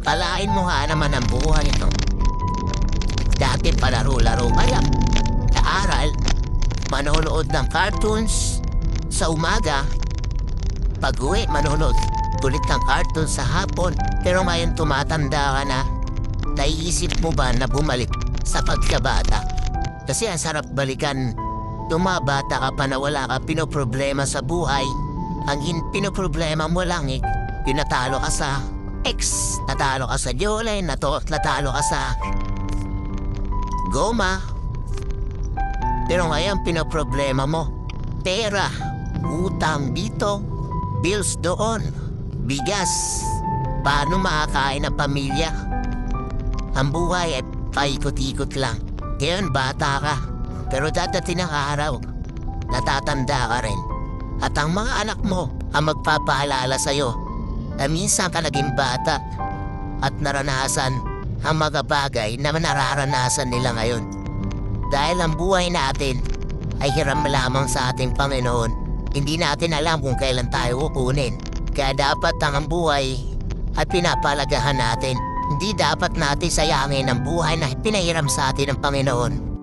Kalain mo nga naman ang buhay ito. Dati palaro-laro kaya sa aral, manonood ng cartoons sa umaga. Pag-uwi, manonood ulit ng cartoons sa hapon. Pero ngayon tumatanda ka na, naiisip mo ba na bumalik sa pagkabata? Kasi ang sarap balikan. Tumabata ka pa na wala ka pinoproblema sa buhay. Ang pinoproblema mo lang yung natalo ka sa ex, natalo ka sa Jolay, natalo ka sa goma. Pero ngayon pinoproblema mo, pera, utang dito, bills doon, bigas. Paano makakain ang pamilya? Ang buhay ay paikot-ikot lang. Ngayon bata ka, pero dadating ang araw, natatanda ka rin. At ang mga anak mo ang magpapaalala sa'yo na minsan ka naging bata at naranasan ang mga bagay na nararanasan nila ngayon. Dahil ang buhay natin ay hiram lamang sa ating Panginoon. Hindi natin alam kung kailan tayo kukunin. Kaya dapat ang buhay ay pinapalagahan natin. Hindi dapat natin sayangin ang buhay na pinahiram sa atin ng Panginoon.